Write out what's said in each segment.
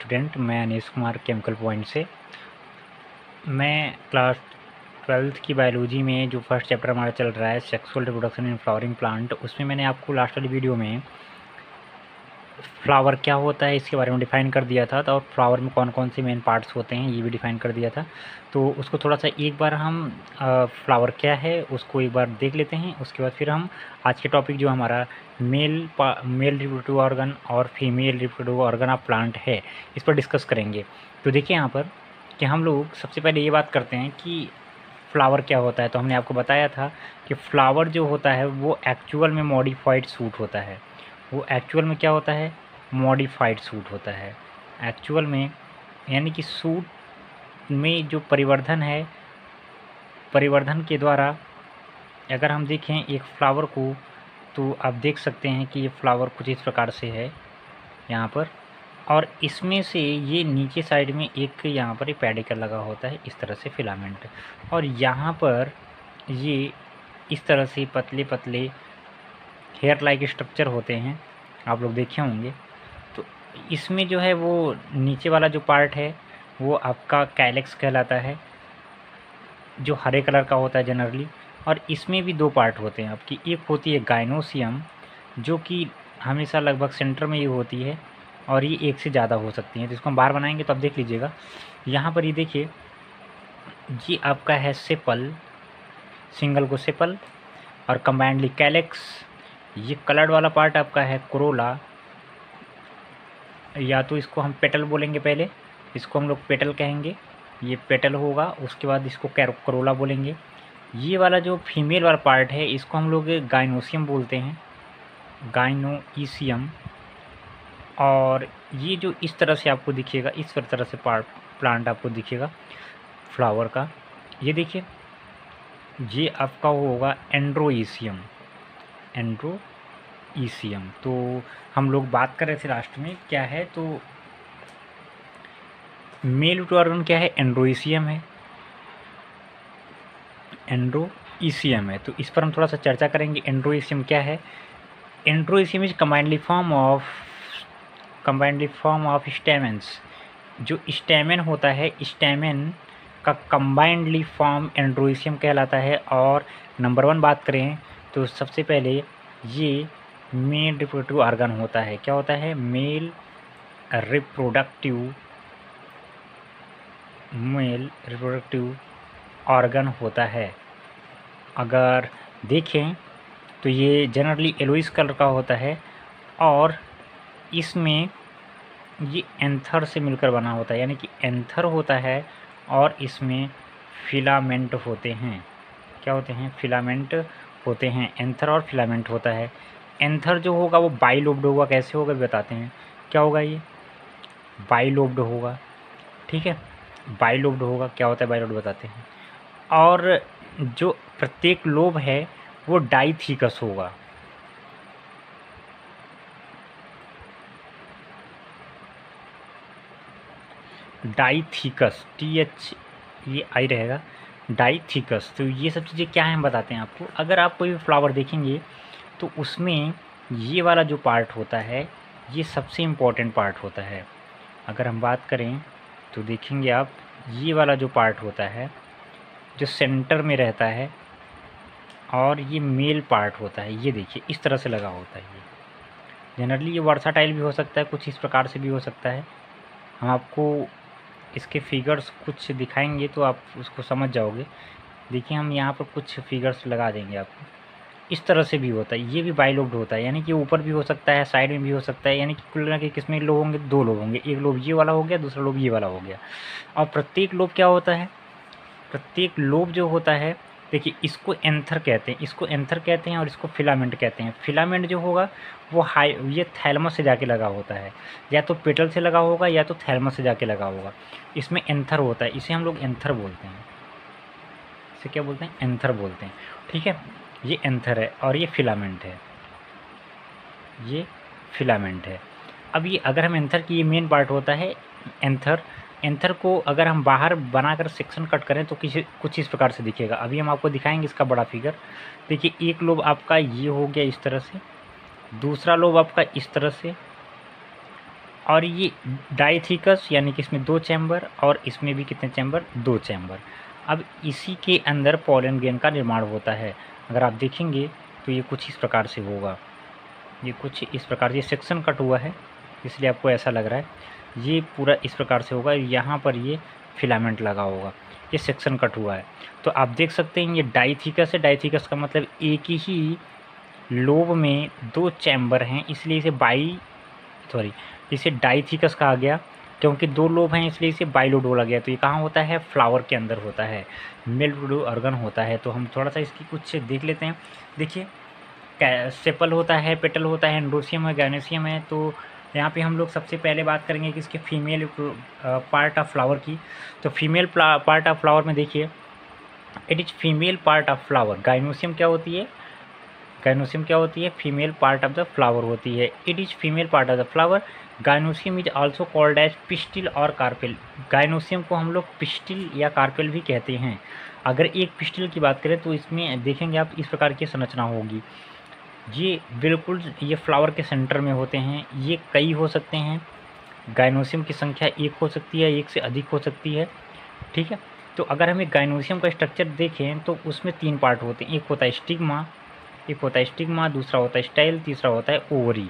Student, मैं Anish Kumar chemical point से। मैं क्लास 12th की बायोलॉजी में जो फर्स्ट चैप्टर हमारा चल रहा है sexual reproduction in flowering plant, उसमें मैंने आपको लास्ट वाली वीडियो में फ्लावर क्या होता है इसके बारे में डिफ़ाइन कर दिया था। तो और फ्लावर में कौन कौन से मेन पार्ट्स होते हैं ये भी डिफ़ाइन कर दिया था। तो उसको थोड़ा सा एक बार हम फ्लावर क्या है उसको एक बार देख लेते हैं। उसके बाद फिर हम आज के टॉपिक जो हमारा मेल रिप्रोडक्टिव ऑर्गन और female reproductive organ of plant है इस पर डिस्कस करेंगे। तो देखिए यहाँ पर कि हम लोग सबसे पहले ये बात करते हैं कि फ्लावर क्या होता है। तो हमने आपको बताया था कि फ्लावर जो होता है वो एक्चुअल में मॉडिफाइड सूट होता है। वो एक्चुअल में क्या होता है? मॉडिफाइड सूट होता है एक्चुअल में, यानी कि सूट में जो परिवर्धन है, परिवर्धन के द्वारा अगर हम देखें एक फ्लावर को तो आप देख सकते हैं कि ये फ्लावर कुछ इस प्रकार से है यहाँ पर, और इसमें से ये नीचे साइड में एक यहाँ पर एक पेडिकल लगा होता है इस तरह से फिलामेंट, और यहाँ पर ये इस तरह से पतले पतले हेयर लाइक स्ट्रक्चर होते हैं, आप लोग देखे होंगे। तो इसमें जो है वो नीचे वाला जो पार्ट है वो आपका कैलेक्स कहलाता है, जो हरे कलर का होता है जनरली। और इसमें भी दो पार्ट होते हैं आपकी, एक होती है गाइनोसियम जो कि हमेशा लगभग सेंटर में ये होती है, और ये एक से ज़्यादा हो सकती हैं। तो इसको हम बाहर बनाएंगे तो आप देख लीजिएगा यहाँ पर, ये देखिए ये आपका है सेपल, सिंगल को सेपल और कंबाइंडली कैलेक्स। ये कलर्ड वाला पार्ट आपका है कोरोला, या तो इसको हम पेटल बोलेंगे, पहले इसको हम लोग पेटल कहेंगे, ये पेटल होगा। उसके बाद इसको करोला बोलेंगे। ये वाला जो फीमेल वाला पार्ट है इसको हम लोग गाइनोसियम बोलते हैं, गाइनोईसियम। और ये जो इस तरह से आपको दिखेगा, इस तरह से प्लांट आपको दिखेगा फ्लावर का, ये देखिए ये आपका होगा एंड्रोईसियम, एंड्रोईसियम। तो हम लोग बात कर रहे थे लास्ट में क्या है, तो मेल ऑर्गन क्या है? एंड्रोईसियम है, एंड्रोईसियम है। तो इस पर हम थोड़ा सा चर्चा करेंगे। एंड्रोईसियम क्या है? Androecium is combinedly form of stamens. जो स्टेमेन होता है, स्टेमेन का कंबाइंडली फॉर्म एंड्रोईसियम कहलाता है। और नंबर 1 बात करें तो सबसे पहले ये मेल रिप्रोडक्टिव ऑर्गन होता है। क्या होता है? मेल रिप्रोडक्टिव ऑर्गन होता है। अगर देखें तो ये जनरली येलोइश कलर का होता है, और इसमें ये एंथर से मिलकर बना होता है, यानी कि एंथर होता है और इसमें फिलामेंट होते हैं। क्या होते हैं? फिलामेंट होते हैं। एंथर और फिलामेंट होता है। एंथर जो होगा वो बाइलोब्ड होगा। कैसे होगा बताते हैं। क्या होगा? ये बाइलोब्ड होगा, ठीक है, बाइलोब्ड होगा। क्या होता है बाइलोब्ड बताते हैं। और जो प्रत्येक लोब है वो डाइथीकस होगा। डाइथीकस, TH ये आई रहेगा, डाइथीकस। तो ये सब चीज़ें क्या हैं हम बताते हैं आपको। अगर आप कोई भी फ्लावर देखेंगे तो उसमें ये वाला जो पार्ट होता है ये सबसे इम्पोर्टेंट पार्ट होता है। अगर हम बात करें तो देखेंगे आप, ये वाला जो पार्ट होता है जो सेंटर में रहता है, और ये मेल पार्ट होता है, ये देखिए इस तरह से लगा होता है। ये जनरली ये वर्साटाइल भी हो सकता है, कुछ इस प्रकार से भी हो सकता है। हम आपको इसके फिगर्स कुछ दिखाएंगे तो आप उसको समझ जाओगे। देखिए हम यहाँ पर कुछ फिगर्स लगा देंगे आपको। इस तरह से भी होता है, ये भी बाइलोब्ड होता है, यानी कि ऊपर भी हो सकता है, साइड में भी हो सकता है। यानी कि कुल मिला के किसमें लोब होंगे? 2 लोब होंगे। एक लोब ये वाला हो गया, दूसरा लोब ये वाला हो गया। और प्रत्येक लोब क्या होता है? प्रत्येक लोब जो होता है, देखिए इसको एंथर कहते हैं, इसको एंथर कहते हैं, और इसको फिलामेंट कहते हैं। फिलामेंट जो होगा वो ये थैलमस से जाके लगा होता है, या तो पेटल से लगा होगा या तो थैलमस से जाके लगा होगा। इसमें एंथर होता है, इसे हम लोग एंथर बोलते हैं। इसे क्या बोलते हैं? एंथर बोलते हैं, ठीक है। ये एंथर है और ये फिलामेंट है, ये फिलामेंट है। अब ये अगर हम एंथर की, ये मेन पार्ट होता है एंथर। एंथर को अगर हम बाहर बनाकर सेक्शन कट करें तो कुछ इस प्रकार से दिखेगा। अभी हम आपको दिखाएंगे इसका बड़ा फिगर। देखिए एक लोब आपका ये हो गया इस तरह से, दूसरा लोब आपका इस तरह से, और ये डाइथिकस यानी कि इसमें 2 चैम्बर और इसमें भी कितने चैम्बर, 2 चैम्बर। अब इसी के अंदर पॉलन ग्रेन का निर्माण होता है। अगर आप देखेंगे तो ये कुछ इस प्रकार से होगा, ये कुछ इस प्रकार से सेक्शन कट हुआ है इसलिए आपको ऐसा लग रहा है। ये पूरा इस प्रकार से होगा, यहाँ पर ये फिलामेंट लगा होगा, ये सेक्शन कट हुआ है। तो आप देख सकते हैं ये डाइथिकस है। डाइथिकस का मतलब एक ही लोब में 2 चैम्बर हैं, इसलिए इसे डाइथिकस कहा गया। क्योंकि 2 लोब हैं इसलिए इसे बाइलोड बोला गया। तो ये कहाँ होता है, फ्लावर के अंदर होता है, मेल ऑर्गन होता है। तो हम थोड़ा सा इसकी कुछ देख लेते हैं। देखिए सेपल होता है, पेटल होता है, एंड्रोसियम है, गायनेसियम है। तो यहाँ पे हम लोग सबसे पहले बात करेंगे कि इसके फीमेल पार्ट ऑफ फ्लावर की। तो फीमेल पार्ट ऑफ फ्लावर में देखिए, it is female part of flower. Gynoecium क्या होती है, गायनोसियम क्या होती है, female part of the flower होती है। It is female part of the flower. Gynoecium is also called as pistil or carpel. Gynoecium को हम लोग पिस्टिल या कार्पेल भी कहते हैं। अगर एक पिस्टिल की बात करें तो इसमें देखेंगे आप इस प्रकार की संरचना होगी। ये बिल्कुल ये फ्लावर के सेंटर में होते हैं। ये कई हो सकते हैं, गायनोसियम की संख्या 1 हो सकती है, 1 से अधिक हो सकती है, ठीक है। तो अगर हम एक गायनोसियम का स्ट्रक्चर देखें तो उसमें 3 पार्ट होते हैं। एक होता है स्टिग्मा, दूसरा होता है स्टाइल, तीसरा होता है ओवरी।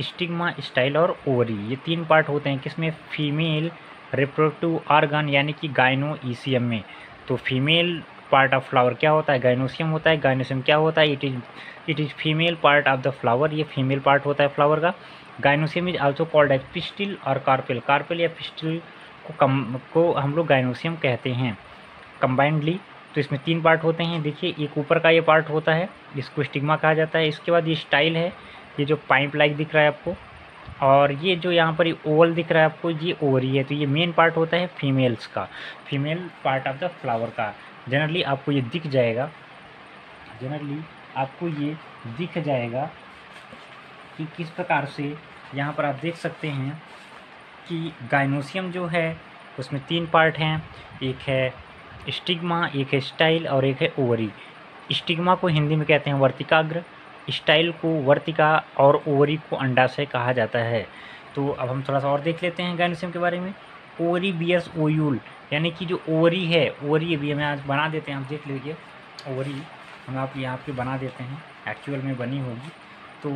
स्टिग्मा, स्टाइल और ओवरी, ये 3 पार्ट होते हैं किसमें, फीमेल रिप्रोडक्टिव ऑर्गन यानी कि गायनोईसियम में। तो फीमेल पार्ट ऑफ फ्लावर क्या होता है, गायनोसियम होता है। गायनोसियम क्या होता है, it is female part of the flower, ये फीमेल पार्ट होता है फ्लावर का। Gynoecium is also called as pistil or carpel. Carpel या पिस्टिल को हम लोग गायनोसियम कहते हैं कंबाइंडली। तो इसमें 3 पार्ट होते हैं। देखिए एक ऊपर का ये पार्ट होता है, इसको स्टिग्मा कहा जाता है। इसके बाद ये स्टाइल है, ये जो पाइप लाइक दिख रहा है आपको, और ये जो यहाँ पर ओवल दिख रहा है आपको, ये ओवरी है। तो ये मेन पार्ट होता है फीमेल्स का, female part of the flower का। जनरली आपको ये दिख जाएगा, कि किस प्रकार से यहाँ पर आप देख सकते हैं कि गायनोसियम जो है उसमें 3 पार्ट हैं। एक है स्टिग्मा, एक है स्टाइल और एक है ओवरी। स्टिग्मा को हिंदी में कहते हैं वर्तिकाग्र, स्टाइल को वर्तिका और ओवरी को अंडाशय कहा जाता है। तो अब हम थोड़ा सा और देख लेते हैं गायनोसियम के बारे में। ओवरी बियर्स ओयूल, यानी कि जो ओवरी है, ओवरी अभी हमें आज बना देते हैं, आप देख लीजिए ओवरी हम आप यहाँ पे बना देते हैं, एक्चुअल में बनी होगी। तो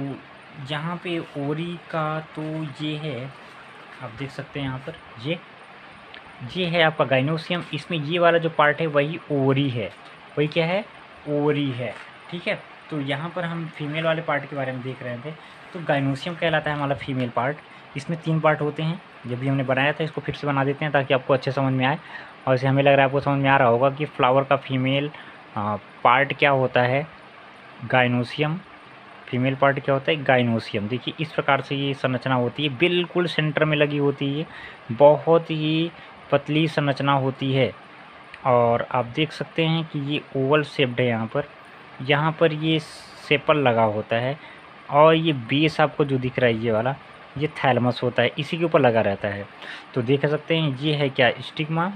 यहाँ पे ओवरी का तो ये है, आप देख सकते हैं यहाँ पर ये है आपका गायनोसियम। इसमें ये वाला जो पार्ट है वही ओवरी है, वही क्या है, ओवरी है, ठीक है। तो यहाँ पर हम फीमेल वाले पार्ट के बारे में देख रहे थे। तो गायनोसियम कहलाता है हमारा फीमेल पार्ट। इसमें 3 पार्ट होते हैं, जब भी हमने बनाया था इसको फिर से बना देते हैं ताकि आपको अच्छे समझ में आए। और इसे हमें लग रहा है आपको समझ में आ रहा होगा कि फ्लावर का फीमेल पार्ट क्या होता है, गायनोसियम। फीमेल पार्ट क्या होता है, गायनोसियम। देखिए इस प्रकार से ये संरचना होती है, बिल्कुल सेंटर में लगी होती है, बहुत ही पतली संरचना होती है। और आप देख सकते हैं कि ये ओवल शेप्ड है। यहाँ पर ये सेपल लगा होता है, और ये बेस आपको जो दिख रहा है ये वाला, ये थैलमस होता है, इसी के ऊपर लगा रहता है। तो देख सकते हैं ये है क्या, स्टिग्मा,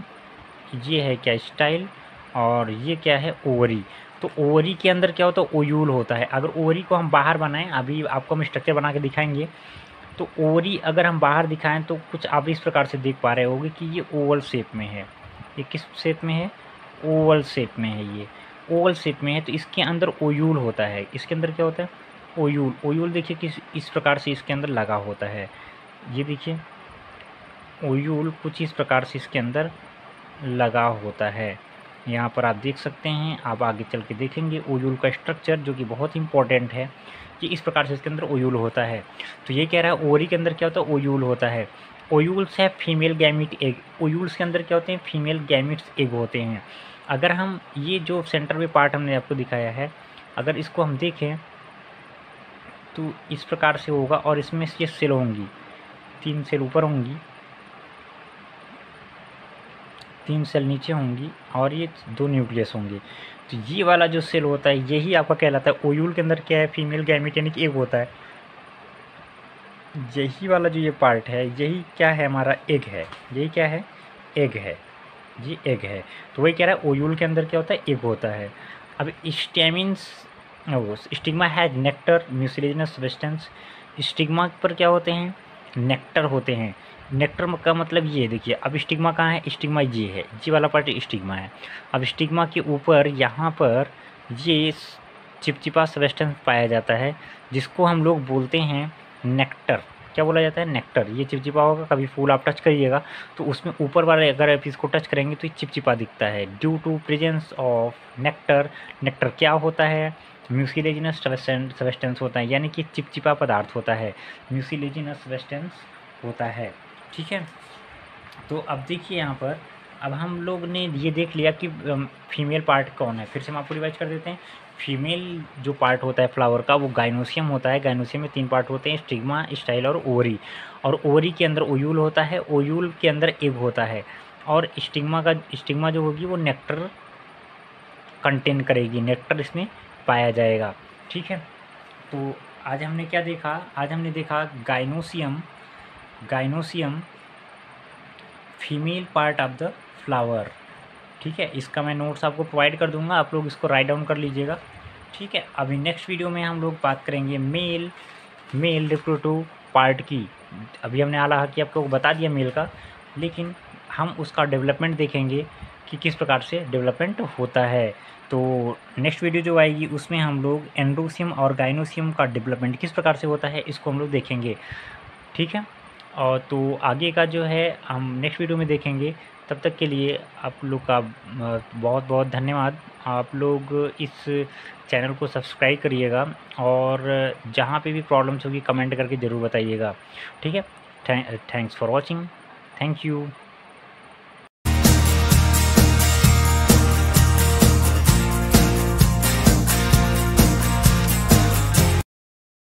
ये है क्या, स्टाइल, और ये क्या है, ओवरी। तो ओवरी के अंदर क्या होता है, ओयूल होता है। अगर ओवरी को हम बाहर बनाएं, अभी आपको हम स्ट्रक्चर बना के दिखाएंगे, तो ओवरी अगर हम बाहर दिखाएं तो कुछ आप इस प्रकार से देख पा रहे होंगे कि ये ओवल शेप में है। ये किस शेप में है, ओवल शेप में है, ये ओवल शेप में है। तो इसके अंदर ओयूल होता है। इसके अंदर क्या होता है, ओयूल। ओयूल देखिए किस इस प्रकार से इसके अंदर लगा होता है। ये देखिए ओयूल कुछ इस प्रकार से इसके अंदर लगा होता है। यहाँ पर आप देख सकते हैं, आप आगे चल के देखेंगे ओयूल का स्ट्रक्चर जो कि बहुत इंपॉर्टेंट है, कि इस प्रकार से इसके अंदर ओयूल होता है। तो ये कह रहा है ओवरी के अंदर क्या होता है, ओयूल होता है। ओयूल्स है फीमेल गैमिट एग। ओयूल्स के अंदर क्या होते हैं, फीमेल गैमिट्स एग होते हैं। अगर हम ये जो सेंटर में पार्ट हमने आपको दिखाया है, अगर इसको हम देखें तो इस प्रकार से होगा, और इसमें ये सेल होंगी, 3 सेल ऊपर होंगी, 3 सेल नीचे होंगी, और ये 2 न्यूक्लियस होंगे। तो ये वाला जो सेल होता है यही आपका कहलाता है ओयूल। के अंदर क्या है, फीमेल गैमिट यानी कि एग होता है। यही वाला जो ये पार्ट है यही क्या है, हमारा एग है। यही क्या है, एग है, ये एग है। तो वही कह रहा है ओयूल के अंदर क्या होता है, एग होता है। अब stamens, stigma has nectar mucilaginous substance. Stigma पर क्या होते हैं, नेक्टर होते हैं। नेक्टर का मतलब ये देखिए, अब स्टिग्मा कहाँ है, स्टिग्मा ये है, ये वाला पार्ट स्टिग्मा है। अब स्टिग्मा के ऊपर यहाँ पर ये चिपचिपा सब्सटेंस पाया जाता है, जिसको हम लोग बोलते हैं नेक्टर। क्या बोला जाता है, नेक्टर। ये चिपचिपा होगा, कभी फूल आप टच करिएगा तो उसमें ऊपर वाले अगर आप इसको टच करेंगे तो ये चिपचिपा दिखता है, due to presence of nectar. Nectar क्या होता है, म्यूसिलेजिनस सब्सटेंस होता है, यानी कि चिपचिपा पदार्थ होता है, म्यूसिलेजिनस सब्सटेंस होता है। ठीक है, तो अब देखिए यहाँ पर, अब हम लोग ने ये देख लिया कि फीमेल पार्ट कौन है। फिर से हम आपको रिवाइज कर देते हैं। फीमेल जो पार्ट होता है फ्लावर का वो गाइनोसियम होता है। गाइनोसियम में 3 पार्ट होते हैं, स्टिग्मा, स्टाइल और ओवरी। और ओवरी के अंदर ओयूल होता है, ओयूल के अंदर एग होता है। और स्टिग्मा जो होगी वो नेक्टर कंटेन करेगी, नेक्टर इसमें पाया जाएगा। ठीक है, तो आज हमने क्या देखा, आज हमने देखा gynoecium female part of the flower. ठीक है, इसका मैं नोट्स आपको प्रोवाइड कर दूंगा, आप लोग इसको राइट डाउन कर लीजिएगा। ठीक है, अभी नेक्स्ट वीडियो में हम लोग बात करेंगे मेल रिप्रोडक्टिव पार्ट की। अभी हमने आला कि आपको बता दिया मेल का, लेकिन हम उसका डेवलपमेंट देखेंगे कि किस प्रकार से डेवलपमेंट होता है। तो नेक्स्ट वीडियो जो आएगी उसमें हम लोग एंड्रोसियम और गाइनोसियम का डेवलपमेंट किस प्रकार से होता है इसको हम लोग देखेंगे। ठीक है, और तो आगे का जो है हम नेक्स्ट वीडियो में देखेंगे। तब तक के लिए आप लोग का बहुत बहुत धन्यवाद। आप लोग इस चैनल को सब्सक्राइब करिएगा, और जहाँ पे भी प्रॉब्लम्स होगी कमेंट करके ज़रूर बताइएगा। ठीक है, thanks for watching, thank you.